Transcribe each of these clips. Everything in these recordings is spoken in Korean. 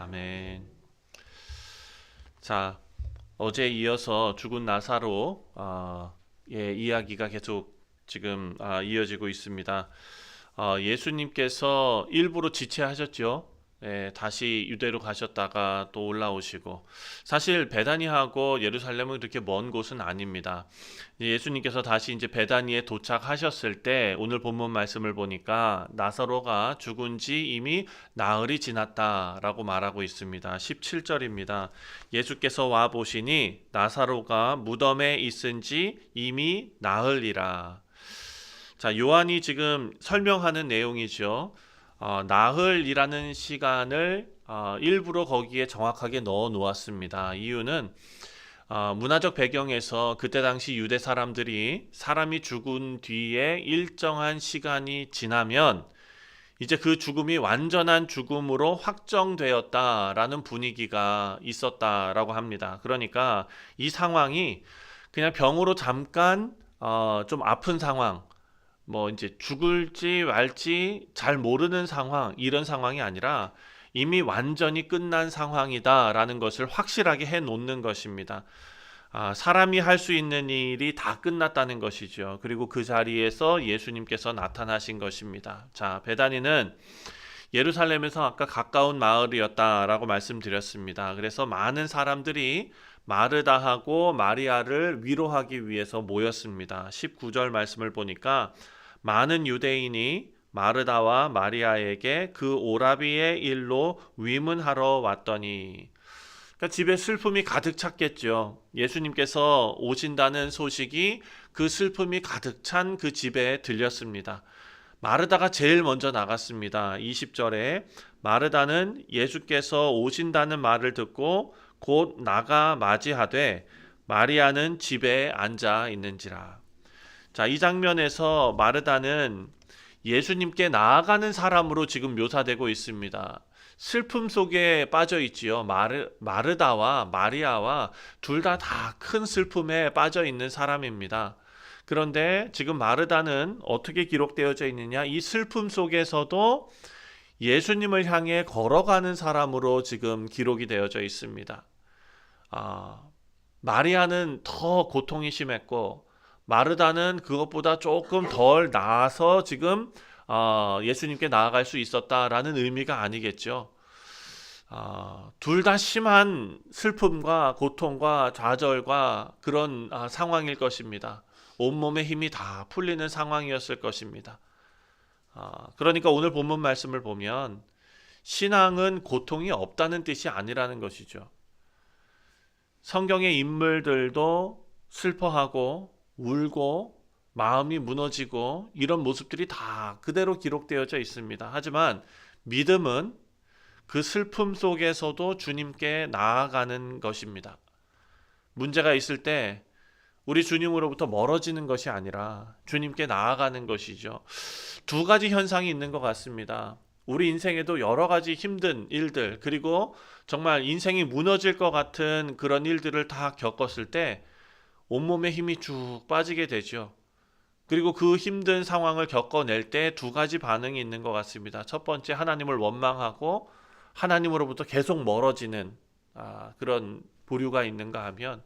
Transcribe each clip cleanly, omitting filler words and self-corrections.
아멘. 자, 어제 이어서 죽은 나사로 의 이야기가 계속 지금 이어지고 있습니다. 예수님께서 일부러 지체하셨죠. 예, 다시 유대로 가셨다가 또 올라오시고, 사실 베다니하고 예루살렘은 그렇게 먼 곳은 아닙니다. 예수님께서 다시 이제 베다니에 도착하셨을 때 오늘 본문 말씀을 보니까 나사로가 죽은 지 이미 나흘이 지났다라고 말하고 있습니다. 17절입니다. 예수께서 와 보시니 나사로가 무덤에 있은 지 이미 나흘이라. 자, 요한이 지금 설명하는 내용이죠. 나흘이라는 시간을 일부러 거기에 정확하게 넣어 놓았습니다. 이유는 문화적 배경에서 그때 당시 유대 사람들이 사람이 죽은 뒤에 일정한 시간이 지나면 이제 그 죽음이 완전한 죽음으로 확정되었다라는 분위기가 있었다라고 합니다. 그러니까 이 상황이 그냥 병으로 잠깐 좀 아픈 상황, 뭐 이제 죽을지 말지 잘 모르는 상황, 이런 상황이 아니라 이미 완전히 끝난 상황이다라는 것을 확실하게 해 놓는 것입니다. 사람이 할 수 있는 일이 다 끝났다는 것이죠. 그리고 그 자리에서 예수님께서 나타나신 것입니다. 자, 베다니는 예루살렘에서 아까 가까운 마을이었다라고 말씀드렸습니다. 그래서 많은 사람들이 마르다하고 마리아를 위로하기 위해서 모였습니다. 19절 말씀을 보니까 많은 유대인이 마르다와 마리아에게 그 오라비의 일로 위문하러 왔더니, 그러니까 집에 슬픔이 가득 찼겠죠. 예수님께서 오신다는 소식이 그 슬픔이 가득 찬 그 집에 들렸습니다. 마르다가 제일 먼저 나갔습니다. 20절에 마르다는 예수께서 오신다는 말을 듣고 곧 나가 맞이하되 마리아는 집에 앉아 있는지라. 자, 이 장면에서 마르다는 예수님께 나아가는 사람으로 지금 묘사되고 있습니다. 슬픔 속에 빠져 있지요. 마르다와 마리아와 둘 다 큰 슬픔에 빠져 있는 사람입니다. 그런데 지금 마르다는 어떻게 기록되어져 있느냐? 이 슬픔 속에서도 예수님을 향해 걸어가는 사람으로 지금 기록이 되어져 있습니다. 마리아는 더 고통이 심했고 마르다는 그것보다 조금 덜 나아서 지금 예수님께 나아갈 수 있었다라는 의미가 아니겠죠. 둘 다 심한 슬픔과 고통과 좌절과 그런 상황일 것입니다. 온몸의 힘이 다 풀리는 상황이었을 것입니다. 그러니까 오늘 본문 말씀을 보면 신앙은 고통이 없다는 뜻이 아니라는 것이죠. 성경의 인물들도 슬퍼하고 울고 마음이 무너지고 이런 모습들이 다 그대로 기록되어져 있습니다. 하지만 믿음은 그 슬픔 속에서도 주님께 나아가는 것입니다. 문제가 있을 때 우리 주님으로부터 멀어지는 것이 아니라 주님께 나아가는 것이죠. 두 가지 현상이 있는 것 같습니다. 우리 인생에도 여러 가지 힘든 일들, 그리고 정말 인생이 무너질 것 같은 그런 일들을 다 겪었을 때 온몸에 힘이 쭉 빠지게 되죠. 그리고 그 힘든 상황을 겪어낼 때 두 가지 반응이 있는 것 같습니다. 첫 번째, 하나님을 원망하고 하나님으로부터 계속 멀어지는 그런 부류가 있는가 하면,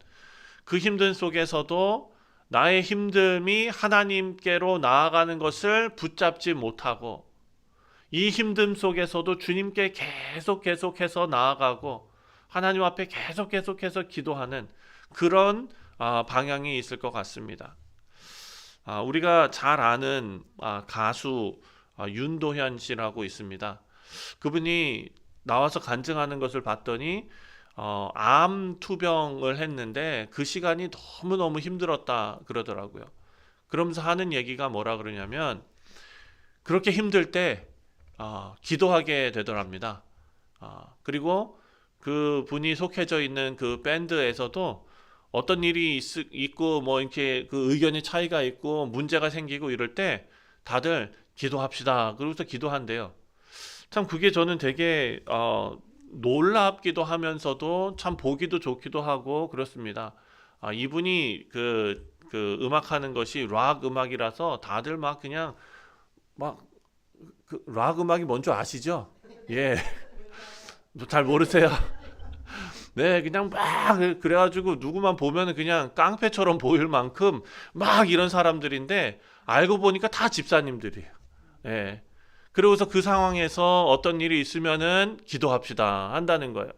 그 힘든 속에서도 나의 힘듦이 하나님께로 나아가는 것을 붙잡지 못하고 이 힘듦 속에서도 주님께 계속해서 나아가고 하나님 앞에 계속해서 기도하는 그런 방향이 있을 것 같습니다. 우리가 잘 아는 가수 윤도현 씨라고 있습니다. 그분이 나와서 간증하는 것을 봤더니 암 투병을 했는데 그 시간이 너무너무 힘들었다 그러더라고요. 그러면서 하는 얘기가 뭐라 그러냐면, 그렇게 힘들 때 기도하게 되더랍니다. 그리고 그 분이 속해져 있는 그 밴드에서도 어떤 일이 있고 뭐 이렇게 그 의견의 차이가 있고 문제가 생기고 이럴 때 다들 기도합시다 그러고서 기도한대요. 참 그게 저는 되게 놀랍기도 하면서도 참 보기도 좋기도 하고 그렇습니다. 이분이 그 음악하는 것이 락 음악이라서 다들 막 그냥 막 그 락 음악이 뭔 줄 아시죠? 예. 잘 모르세요? 네, 그냥 막 그래가지고 누구만 보면은 그냥 깡패처럼 보일 만큼 막 이런 사람들인데 알고 보니까 다 집사님들이에요. 예. 그러고서 그 상황에서 어떤 일이 있으면은 기도합시다 한다는 거예요.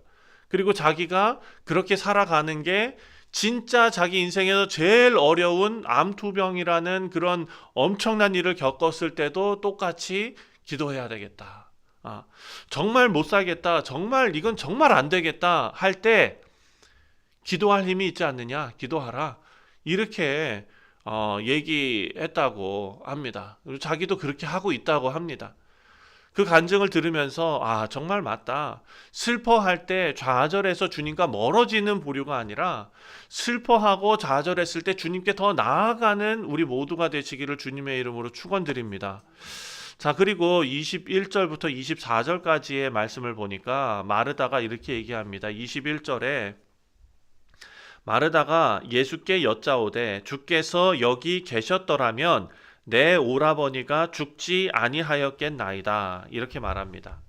그리고 자기가 그렇게 살아가는 게 진짜 자기 인생에서 제일 어려운 암투병이라는 그런 엄청난 일을 겪었을 때도 똑같이 기도해야 되겠다. 아, 정말 못 살겠다. 정말 이건 정말 안 되겠다 할 때 기도할 힘이 있지 않느냐? 기도하라. 이렇게 얘기했다고 합니다. 그리고 자기도 그렇게 하고 있다고 합니다. 그 간증을 들으면서 정말 맞다. 슬퍼할 때 좌절해서 주님과 멀어지는 부류가 아니라 슬퍼하고 좌절했을 때 주님께 더 나아가는 우리 모두가 되시기를 주님의 이름으로 축원드립니다. 자, 그리고 21절부터 24절까지의 말씀을 보니까 마르다가 이렇게 얘기합니다. 21절에 마르다가 예수께 여짜오되 주께서 여기 계셨더라면 내 오라버니가 죽지 아니하였겠나이다. 이렇게 말합니다.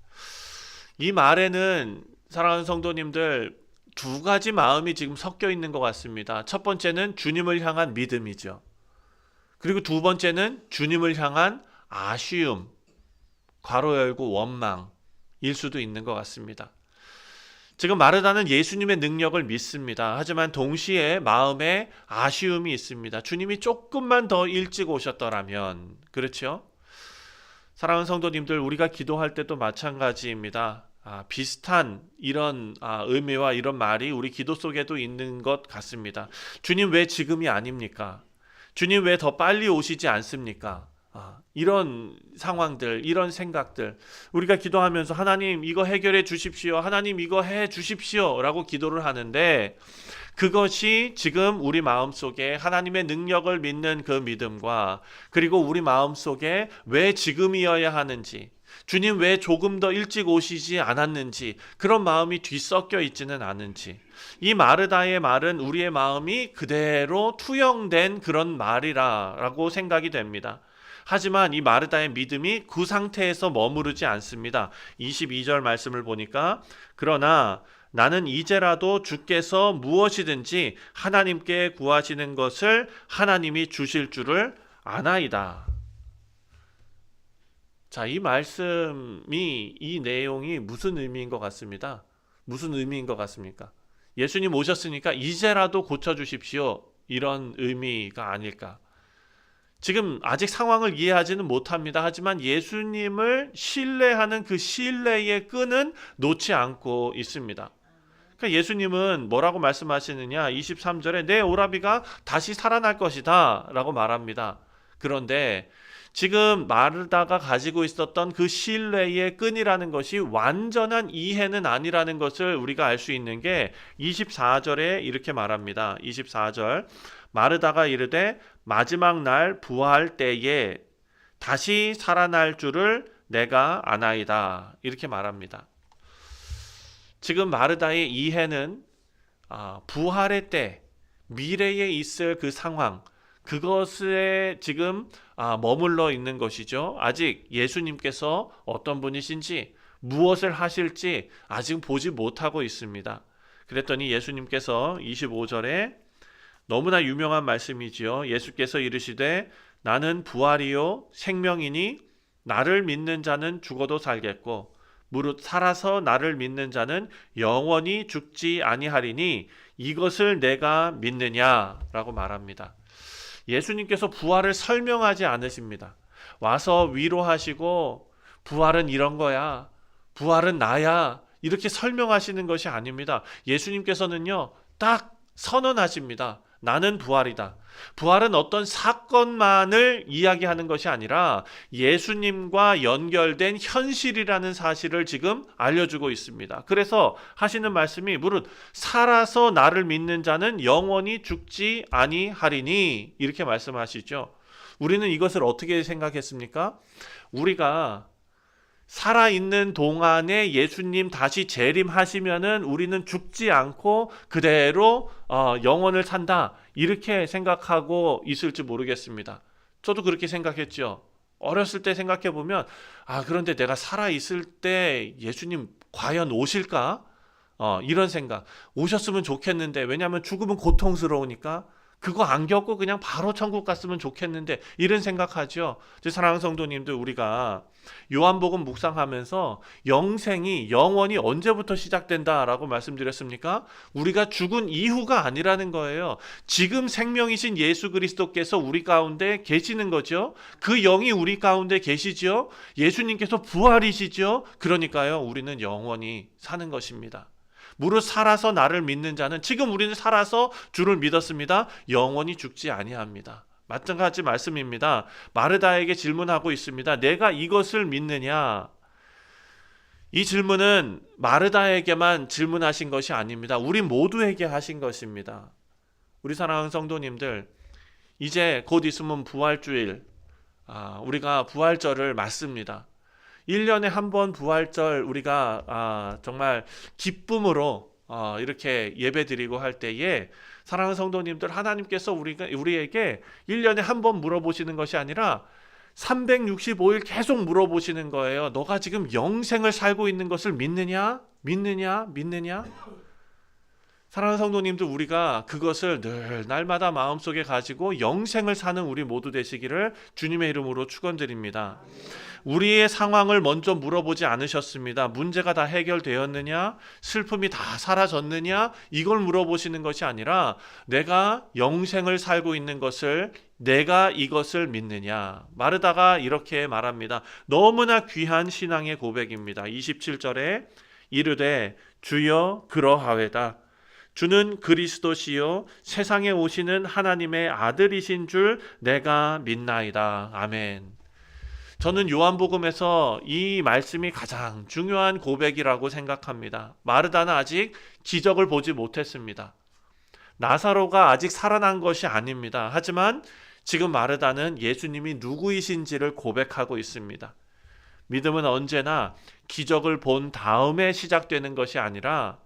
이 말에는 사랑하는 성도님들 두 가지 마음이 지금 섞여 있는 것 같습니다. 첫 번째는 주님을 향한 믿음이죠. 그리고 두 번째는 주님을 향한 아쉬움, 괄호 열고 원망일 수도 있는 것 같습니다. 지금 마르다는 예수님의 능력을 믿습니다. 하지만 동시에 마음에 아쉬움이 있습니다. 주님이 조금만 더 일찍 오셨더라면. 그렇죠? 사랑하는 성도님들, 우리가 기도할 때도 마찬가지입니다. 비슷한 이런 의미와 이런 말이 우리 기도 속에도 있는 것 같습니다. 주님 왜 지금이 아닙니까? 주님 왜 더 빨리 오시지 않습니까? 이런 상황들, 이런 생각들, 우리가 기도하면서 하나님 이거 해결해 주십시오, 하나님 이거 해 주십시오 라고 기도를 하는데 그것이 지금 우리 마음속에 하나님의 능력을 믿는 그 믿음과 그리고 우리 마음속에 왜 지금이어야 하는지, 주님 왜 조금 더 일찍 오시지 않았는지 그런 마음이 뒤섞여 있지는 않은지, 이 마르다의 말은 우리의 마음이 그대로 투영된 그런 말이라고 생각이 됩니다. 하지만 이 마르다의 믿음이 그 상태에서 머무르지 않습니다. 22절 말씀을 보니까 그러나 나는 이제라도 주께서 무엇이든지 하나님께 구하시는 것을 하나님이 주실 줄을 아나이다. 자, 이 말씀이, 이 내용이 무슨 의미인 것 같습니다. 무슨 의미인 것 같습니까? 예수님 오셨으니까 이제라도 고쳐주십시오. 이런 의미가 아닐까. 지금 아직 상황을 이해하지는 못합니다. 하지만 예수님을 신뢰하는 그 신뢰의 끈은 놓지 않고 있습니다. 그러니까 예수님은 뭐라고 말씀하시느냐? 23절에 내 오라비가 다시 살아날 것이다 라고 말합니다. 그런데 지금 마르다가 가지고 있었던 그 신뢰의 끈이라는 것이 완전한 이해는 아니라는 것을 우리가 알 수 있는 게 24절에 이렇게 말합니다. 24절 마르다가 이르되 마지막 날 부활 때에 다시 살아날 줄을 내가 아나이다. 이렇게 말합니다. 지금 마르다의 이해는 부활의 때, 미래에 있을 그 상황, 그것에 지금 머물러 있는 것이죠. 아직 예수님께서 어떤 분이신지, 무엇을 하실지 아직 보지 못하고 있습니다. 그랬더니 예수님께서 25절에 너무나 유명한 말씀이지요. 예수께서 이르시되 나는 부활이요 생명이니 나를 믿는 자는 죽어도 살겠고 무릇 살아서 나를 믿는 자는 영원히 죽지 아니하리니 이것을 내가 믿느냐라고 말합니다. 예수님께서 부활을 설명하지 않으십니다. 와서 위로하시고 부활은 이런 거야, 부활은 나야 이렇게 설명하시는 것이 아닙니다. 예수님께서는요 딱 선언하십니다. 나는 부활이다. 부활은 어떤 사건만을 이야기하는 것이 아니라 예수님과 연결된 현실이라는 사실을 지금 알려주고 있습니다. 그래서 하시는 말씀이 무릇 살아서 나를 믿는 자는 영원히 죽지 아니하리니 이렇게 말씀하시죠. 우리는 이것을 어떻게 생각했습니까? 우리가 살아있는 동안에 예수님 다시 재림하시면은 우리는 죽지 않고 그대로 영원을 산다 이렇게 생각하고 있을지 모르겠습니다. 저도 그렇게 생각했죠. 어렸을 때 생각해 보면 그런데 내가 살아있을 때 예수님 과연 오실까? 이런 생각. 오셨으면 좋겠는데, 왜냐하면 죽음은 고통스러우니까 그거 안 겪고 그냥 바로 천국 갔으면 좋겠는데, 이런 생각하죠. 사랑하는 성도님들, 우리가 요한복음 묵상하면서 영생이, 영원히 언제부터 시작된다라고 말씀드렸습니까? 우리가 죽은 이후가 아니라는 거예요. 지금 생명이신 예수 그리스도께서 우리 가운데 계시는 거죠. 그 영이 우리 가운데 계시죠. 예수님께서 부활이시죠. 그러니까요, 우리는 영원히 사는 것입니다. 무릇 살아서 나를 믿는 자는, 지금 우리는 살아서 주를 믿었습니다. 영원히 죽지 아니합니다. 마찬가지 말씀입니다. 마르다에게 질문하고 있습니다. 내가 이것을 믿느냐? 이 질문은 마르다에게만 질문하신 것이 아닙니다. 우리 모두에게 하신 것입니다. 우리 사랑하는 성도님들, 이제 곧 있으면 부활주일, 우리가 부활절을 맞습니다. 1년에 한 번 부활절 우리가 정말 기쁨으로 이렇게 예배드리고 할 때에, 사랑하는 성도님들, 하나님께서 우리에게 1년에 한 번 물어보시는 것이 아니라 365일 계속 물어보시는 거예요. 너가 지금 영생을 살고 있는 것을 믿느냐? 믿느냐? 믿느냐? 사랑하는 성도님들, 우리가 그것을 늘 날마다 마음속에 가지고 영생을 사는 우리 모두 되시기를 주님의 이름으로 축원드립니다. 우리의 상황을 먼저 물어보지 않으셨습니다. 문제가 다 해결되었느냐? 슬픔이 다 사라졌느냐? 이걸 물어보시는 것이 아니라 내가 영생을 살고 있는 것을, 내가 이것을 믿느냐? 마르다가 이렇게 말합니다. 너무나 귀한 신앙의 고백입니다. 27절에 이르되 주여 그러하외다. 주는 그리스도시요 세상에 오시는 하나님의 아들이신 줄 내가 믿나이다. 아멘. 저는 요한복음에서 이 말씀이 가장 중요한 고백이라고 생각합니다. 마르다는 아직 기적을 보지 못했습니다. 나사로가 아직 살아난 것이 아닙니다. 하지만 지금 마르다는 예수님이 누구이신지를 고백하고 있습니다. 믿음은 언제나 기적을 본 다음에 시작되는 것이 아니라,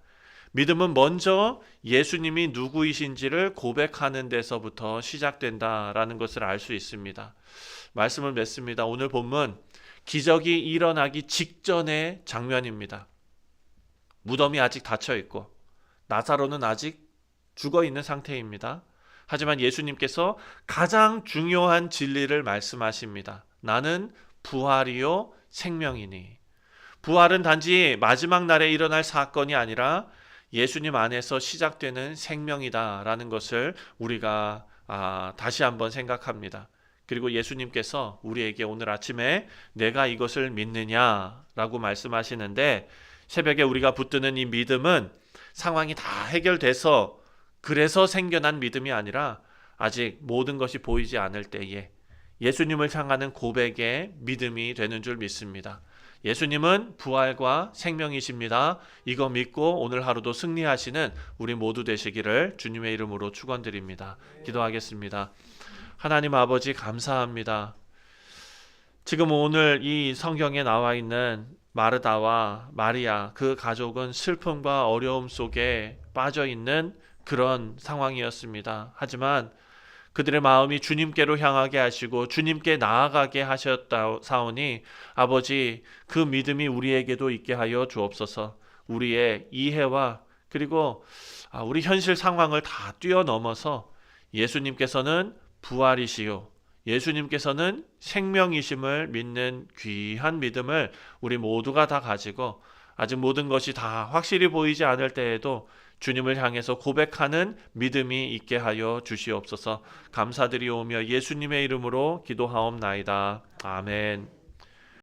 믿음은 먼저 예수님이 누구이신지를 고백하는 데서부터 시작된다라는 것을 알 수 있습니다. 말씀을 맺습니다. 오늘 본문 기적이 일어나기 직전의 장면입니다. 무덤이 아직 닫혀 있고 나사로는 아직 죽어 있는 상태입니다. 하지만 예수님께서 가장 중요한 진리를 말씀하십니다. 나는 부활이요 생명이니. 부활은 단지 마지막 날에 일어날 사건이 아니라 예수님 안에서 시작되는 생명이다라는 것을 우리가 다시 한번 생각합니다. 그리고 예수님께서 우리에게 오늘 아침에 내가 이것을 믿느냐라고 말씀하시는데, 새벽에 우리가 붙드는 이 믿음은 상황이 다 해결돼서 그래서 생겨난 믿음이 아니라, 아직 모든 것이 보이지 않을 때에 예수님을 향하는 고백의 믿음이 되는 줄 믿습니다. 예수님은 부활과 생명이십니다. 이거 믿고 오늘 하루도 승리하시는 우리 모두 되시기를 주님의 이름으로 축원드립니다. 기도하겠습니다. 하나님 아버지, 감사합니다. 지금 오늘 이 성경에 나와 있는 마르다와 마리아, 그 가족은 슬픔과 어려움 속에 빠져 있는 그런 상황이었습니다. 하지만 그들의 마음이 주님께로 향하게 하시고 주님께 나아가게 하셨사오니 아버지, 그 믿음이 우리에게도 있게 하여 주옵소서. 우리의 이해와 그리고 우리 현실 상황을 다 뛰어넘어서 예수님께서는 부활이시요 예수님께서는 생명이심을 믿는 귀한 믿음을 우리 모두가 다 가지고, 아직 모든 것이 다 확실히 보이지 않을 때에도 주님을 향해서 고백하는 믿음이 있게 하여 주시옵소서. 감사드리오며 예수님의 이름으로 기도하옵나이다. 아멘.